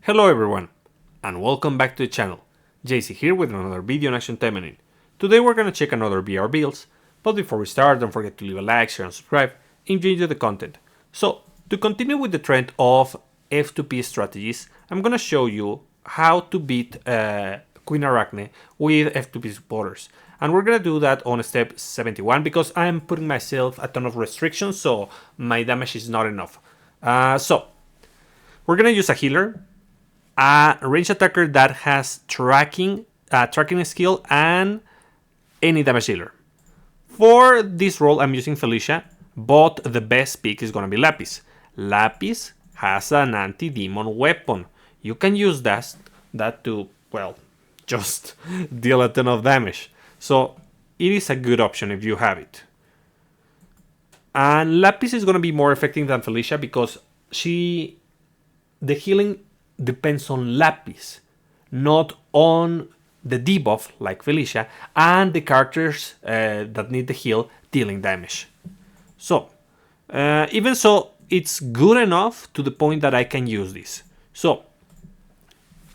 Hello everyone, and welcome back to the channel. JC here with another video on Action Taimanin. Today we're gonna check another VR builds, but before we start, don't forget to leave a like, share and subscribe if you enjoy the content. So, to continue with the trend of F2P strategies, I'm gonna show you how to beat Queen Arachne with F2P supporters. And we're gonna do that on step 71 because I'm putting myself a ton of restrictions, so my damage is not enough. So, we're gonna use a healer, a range attacker that has tracking skill, and any damage dealer. For this role, I'm using Felicia, but the best pick is gonna be Lapis. Lapis has an anti-demon weapon. You can use that to, well, just deal a ton of damage. So it is a good option if you have it. And Lapis is gonna be more effective than Felicia because the healing depends on Lapis, not on the debuff like Felicia and the characters that need the heal dealing damage. So, even so, it's good enough to the point that I can use this. So,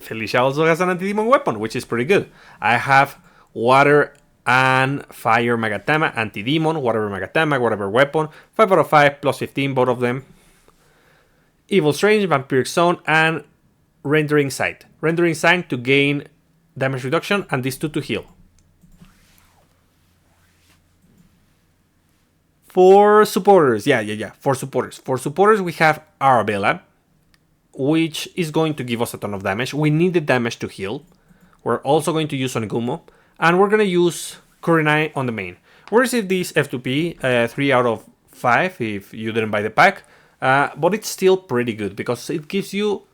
Felicia also has an anti-demon weapon, which is pretty good. I have water and fire Magatama, anti-demon, whatever Magatama, whatever weapon, 5 out of 5, plus 15, both of them. Evil Strange, Vampiric Zone, and Rendering Sight. Rendering Sight to gain damage reduction, and these two to heal. For supporters, for supporters we have Arabella, which is going to give us a ton of damage. We need the damage to heal. We're also going to use Onigumo, and we're going to use Kurenai on the main. We received this F2P, 3 out of 5 if you didn't buy the pack, but it's still pretty good because it gives you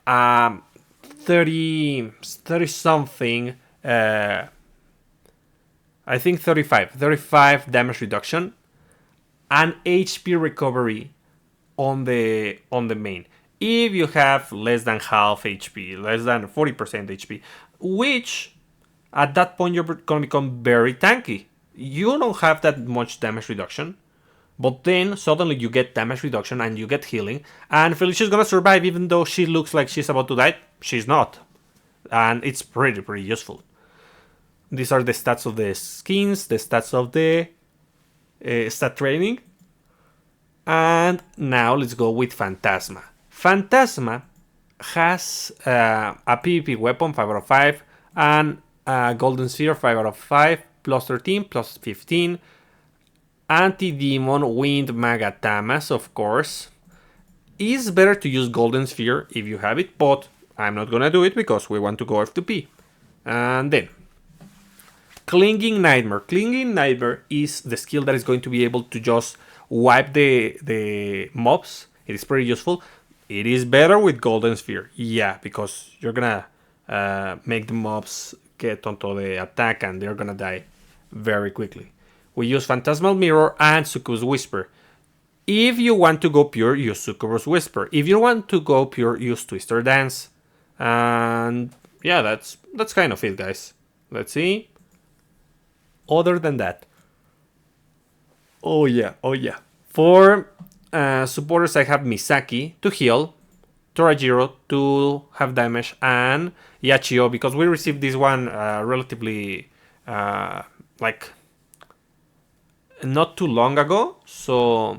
30 something, I think 35 damage reduction and HP recovery on the main. If you have less than half HP, less than 40% HP, which at that point you're gonna become very tanky. You don't have that much damage reduction, but then suddenly you get damage reduction and you get healing, and Felicia's gonna survive even though she looks like she's about to die. She's not. And it's pretty useful. These are the stats of the skins, the stats of the stat training. And now let's go with Phantasma. Phantasma has a PvP weapon, 5 out of 5, and a Golden Sphere, 5 out of 5, plus 13, plus 15. Anti-demon wind Magatamas, of course. It's better to use Golden Sphere if you have it, but I'm not gonna do it because we want to go F2P. And then Clinging Nightmare. Clinging Nightmare is the skill that is going to be able to just wipe the mobs. It is pretty useful. It is better with Golden Sphere. Yeah, because you're gonna make the mobs get onto the attack and they're gonna die very quickly. We use Phantasmal Mirror and Succubus Whisper. If you want to go pure, use Succubus Whisper. If you want to go pure, use Twister Dance. And yeah, that's kind of it, guys. Let's see. Other than that. Oh yeah. For supporters, I have Misaki to heal, Torajiro to have damage, and Yachio because we received this one relatively not too long ago, so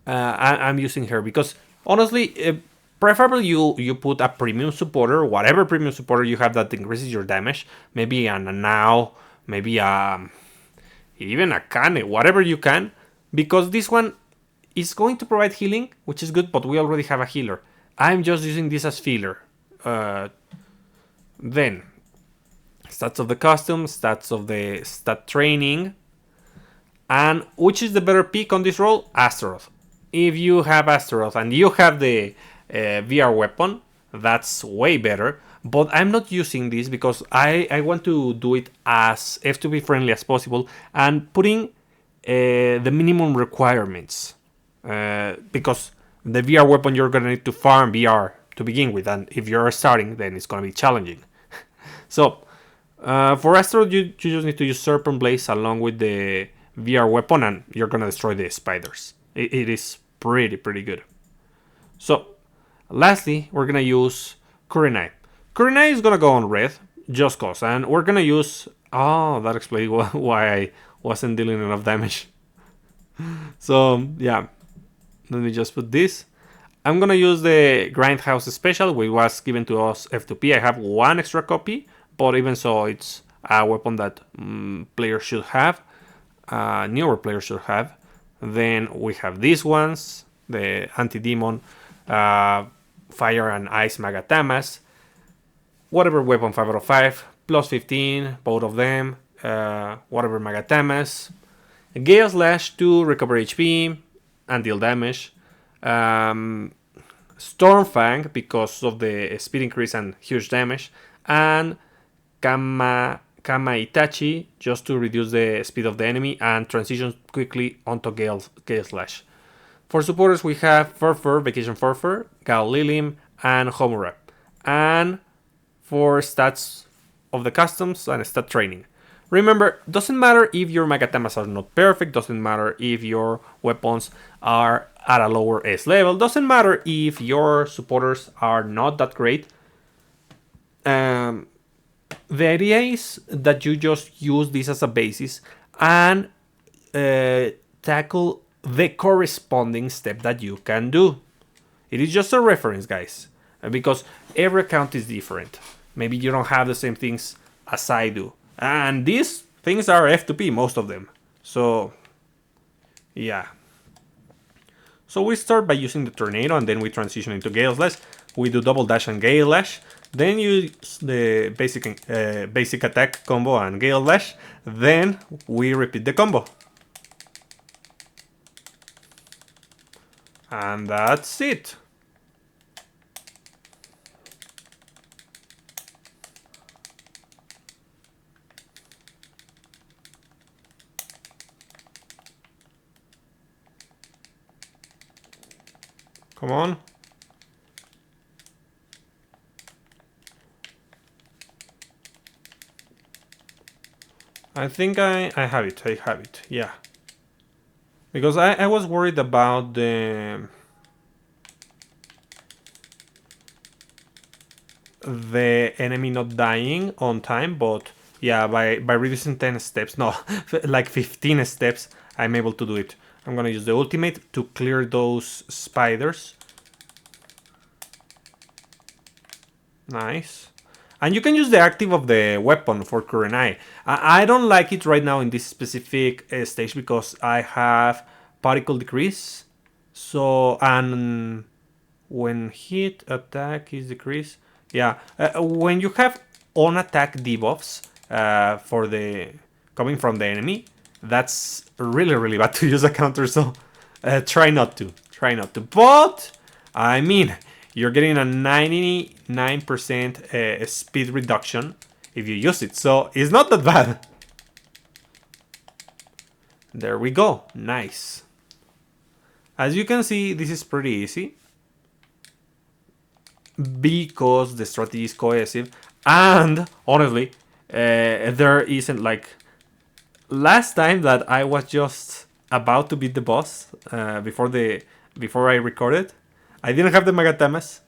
I'm using her because honestly, preferably you put a premium supporter, whatever premium supporter you have that increases your damage, maybe a Now, maybe even a Kane, whatever you can, because this one is going to provide healing, which is good, but we already have a healer. I'm just using this as filler. Then stats of the costume, stats of the stat training. And which is the better pick on this role? Astaroth. If you have Astaroth and you have the VR weapon, that's way better. But I'm not using this because I want to do it as F2P friendly as possible and putting the minimum requirements. Because the VR weapon you're going to need to farm VR to begin with. And if you're starting, then it's going to be challenging. So for Astaroth, you just need to use Serpent Blaze along with the VR weapon and you're gonna destroy the spiders. It is pretty good. So lastly, we're gonna use Kurenai. Kurenai is gonna go on red, just cause, and we're gonna use. Oh, that explains why I wasn't dealing enough damage. So yeah, let me just put this. I'm gonna use the Grindhouse Special, which was given to us F2P. I have one extra copy, but even so, it's a weapon that players should have, newer players should have. Then we have these ones, the Anti-Demon, Fire and Ice Magatamas, whatever weapon 5 out of 5, plus 15, both of them, whatever Magatamas, Gale Slash to recover HP and deal damage. Stormfang because of the speed increase and huge damage, and Kama Itachi just to reduce the speed of the enemy and transition quickly onto Gale Slash. For supporters we have Furfur, Vacation Furfur, Gal Lilim, and Homura. And for stats of the customs and stat training. Remember, doesn't matter if your Magatamas are not perfect, doesn't matter if your weapons are at a lower S level, doesn't matter if your supporters are not that great. The idea is that you just use this as a basis and tackle the corresponding step that you can do. It is just a reference, guys, because every account is different. Maybe you don't have the same things as I do. And these things are F2P, most of them. So, yeah. So we start by using the Tornado and then we transition into Gale Slash. We do Double Dash and Gale Slash. Then use the basic attack combo and Gale Slash. Then we repeat the combo. And that's it. Come on. I think I have it. I have it. Yeah. Because I was worried about the enemy not dying on time, but yeah, by reducing 10 steps, no, like 15 steps, I'm able to do it. I'm gonna use the ultimate to clear those spiders. Nice. And you can use the active of the weapon for Kurenai. I don't like it right now in this specific stage because I have particle decrease. So, and when hit attack is decreased. Yeah, when you have on attack debuffs for the coming from the enemy, that's really bad to use a counter. So try not to. But I mean, you're getting a 99% speed reduction if you use it. So it's not that bad. There we go. Nice. As you can see, this is pretty easy because the strategy is cohesive. And honestly, there isn't like last time that I was just about to beat the boss before I recorded. I didn't have the Magatamas,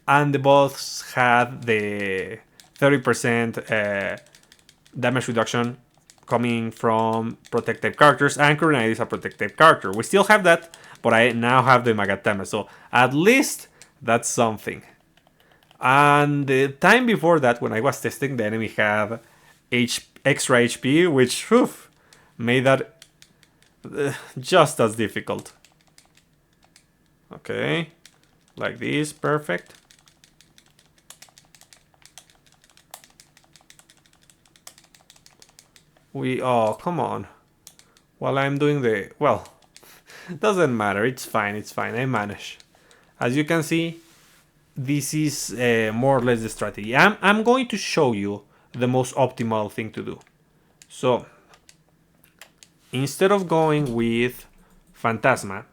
and the boss had the 30% damage reduction coming from protected characters, and Kurenai is a protected character. We still have that, but I now have the Magatama, so at least that's something. And the time before that, when I was testing, the enemy had extra HP, which made that just as difficult. Okay, like this, perfect. Oh, come on. While I'm doing the, well, doesn't matter, it's fine, I manage. As you can see, this is more or less the strategy. I'm going to show you the most optimal thing to do. So, instead of going with Phantasma,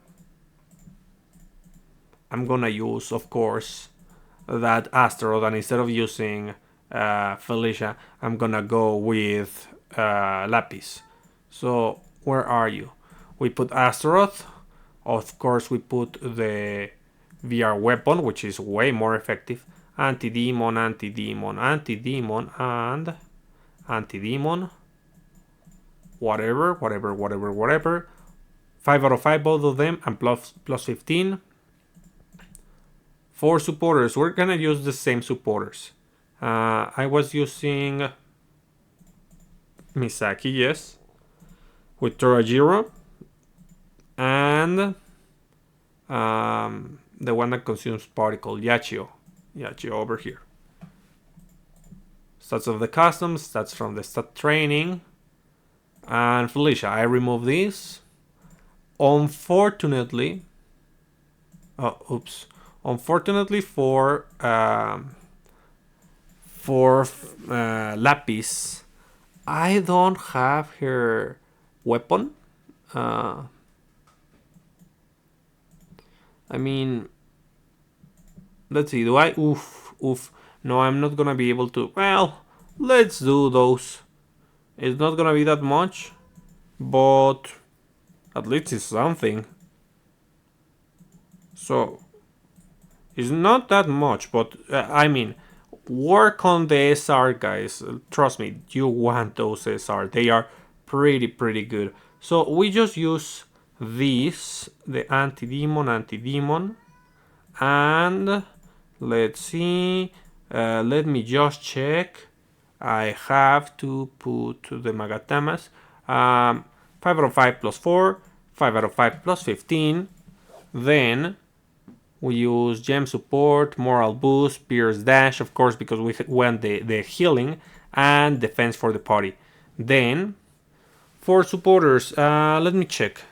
I'm gonna use, of course, that Astaroth, and instead of using Felicia, I'm gonna go with Lapis. So, where are you? We put Astaroth. Of course, we put the VR weapon, which is way more effective. Anti-demon, anti-demon, anti-demon, and anti-demon. Whatever, whatever, whatever, whatever. 5 out of 5, both of them, and plus 15. 4 supporters. We're gonna use the same supporters. I was using Misaki, yes, with Torajiro, and the one that consumes particle, Yachio over here. Stats of the customs, stats from the stat training, and Felicia. I remove this. Unfortunately, unfortunately for Lapis, I don't have her weapon. I mean, let's see. Do I? Oof. No, I'm not gonna be able to. Well, let's do those. It's not gonna be that much, but at least it's something. So it's not that much, but I mean, work on the SR, guys. Trust me, you want those SR. They are pretty good. So we just use this, the anti-demon, and let's see. Let me just check. I have to put the Magatamas. 5 out of 5 plus 4, 5 out of 5 plus 15. Then we use gem support, moral boost, pierce dash, of course, because we want the healing, and defense for the party. Then for supporters, let me check.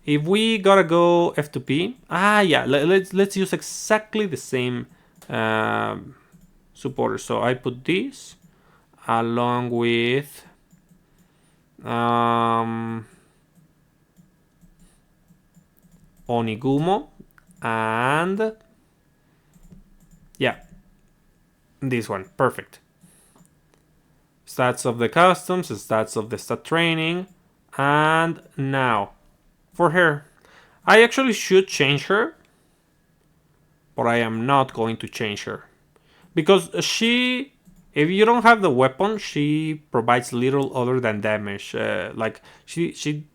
If we gotta go F2P, yeah, let's use exactly the same supporters. So I put this along with Onigumo, and yeah, this one, perfect. Stats of the customs, stats of the stat training, and now for her. I actually should change her, but I am not going to change her because she, if you don't have the weapon, she provides little other than damage. Like she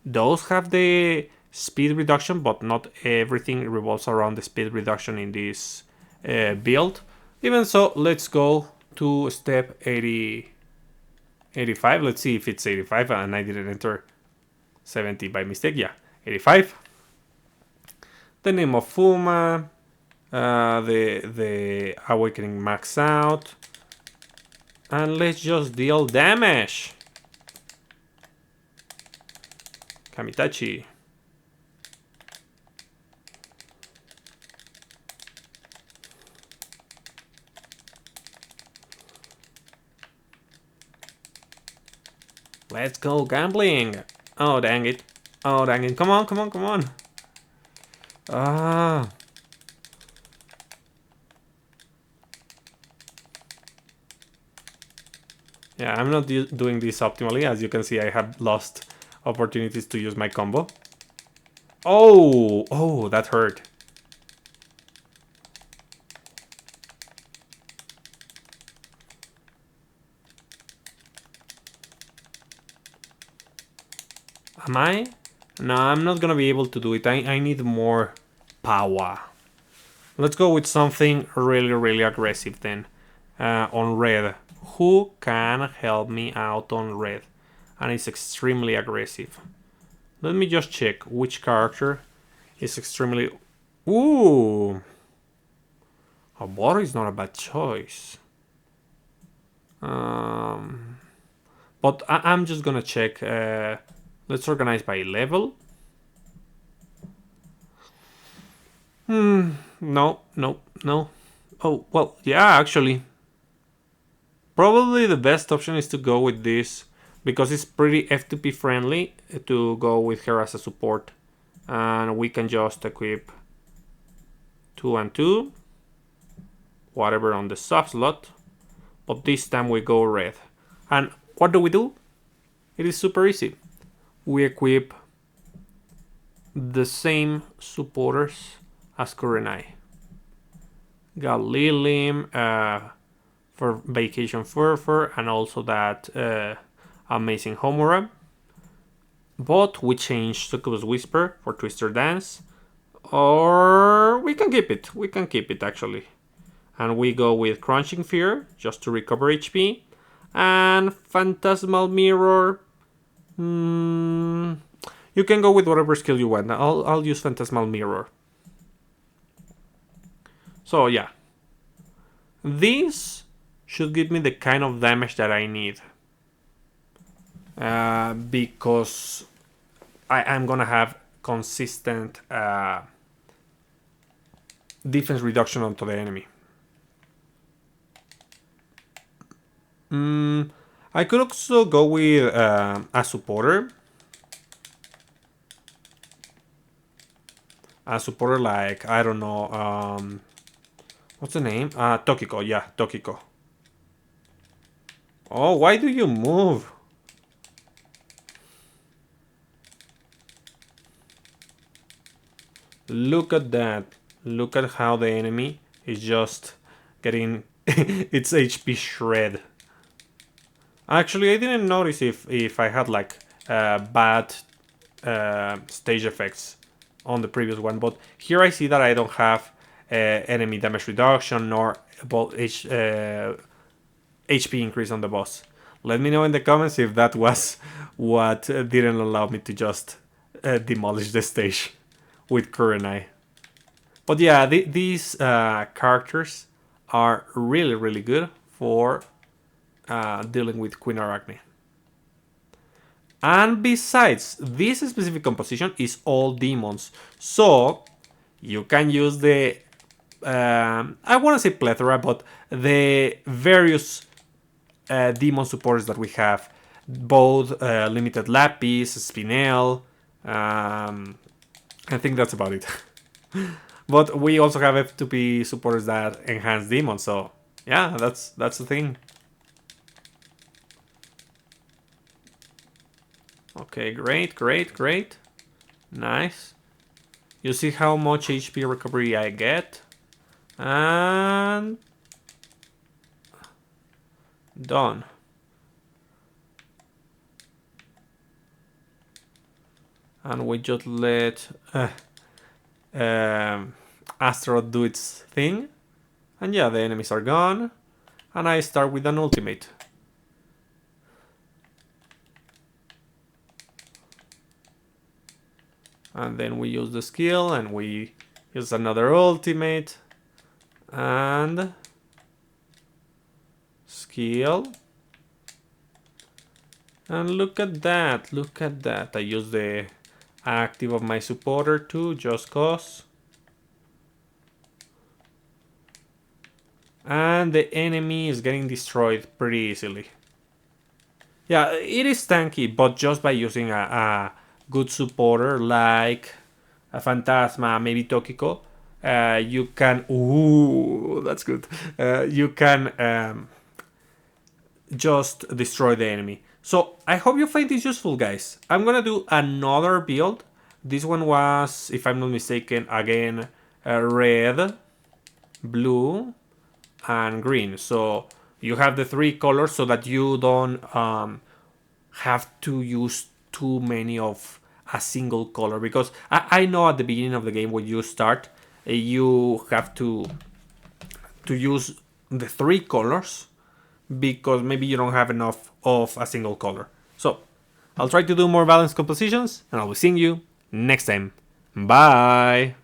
does have the speed reduction, but not everything revolves around the speed reduction in this build. Even so, let's go to step 85. Let's see if it's 85 and I didn't enter 70 by mistake. Yeah, 85. The name of Fuma, the awakening max out, and let's just deal damage. Kamitachi. Let's go gambling. Oh, dang it. Oh, dang it. Come on. Ah. Yeah, I'm not doing this optimally. As you can see, I have lost opportunities to use my combo. Oh, that hurt. Am I? No, I'm not gonna be able to do it. I need more power. Let's go with something really aggressive then. On red. Who can help me out on red? And it's extremely aggressive. Let me just check which character is extremely... Ooh! Oboro is not a bad choice. But I'm just gonna check. Let's organize by level. No. Oh, well, yeah, actually. Probably the best option is to go with this, because it's pretty F2P friendly to go with her as a support. And we can just equip 2 and 2. Whatever on the sub slot. But this time we go red. And what do? It is super easy. We equip the same supporters as Kurenai. Got Lilim for Vacation Furfur, and also that amazing Homura. But we changed Succubus Whisper for Twister Dance. Or we can keep it. We can keep it actually. And we go with Crunching Fear just to recover HP. And Phantasmal Mirror. You can go with whatever skill you want. I'll use Phantasmal Mirror. So yeah. This should give me the kind of damage that I need. Because I'm gonna have consistent defense reduction onto the enemy. I could also go with a supporter. A supporter like, I don't know, what's the name? Tokiko, yeah, Tokiko. Oh, why do you move? Look at that. Look at how the enemy is just getting its HP shred. Actually, I didn't notice if I had like bad stage effects on the previous one, but here I see that I don't have enemy damage reduction nor HP increase on the boss. Let me know in the comments if that was what didn't allow me to just demolish the stage with Kurenai. But yeah, these characters are really, really good for dealing with Queen Arachne. And besides, this specific composition is all demons. So you can use the, I want to say plethora, but the various demon supporters that we have. Both Limited Lapis, Spinel, I think that's about it. But we also have F2P supporters that enhance demons, so yeah, that's the thing. Okay, great. Nice. You see how much HP recovery I get? And done. And we just let Astaroth do its thing. And yeah, the enemies are gone. And I start with an ultimate. And then we use the skill and we use another ultimate. And skill. And look at that, I use the active of my supporter too, just cause. And the enemy is getting destroyed pretty easily. Yeah, it is tanky, but just by using a good supporter like a Phantasma, maybe Tokiko, you can... Ooh, that's good. You can just destroy the enemy. So I hope you find this useful, guys. I'm gonna do another build. This one was, if I'm not mistaken, again, red, blue, and green. So you have the three colors so that you don't have to use too many of a single color. Because I know at the beginning of the game when you start, you have to use the three colors because maybe you don't have enough of a single color. So I'll try to do more balanced compositions and I will see you next time. Bye!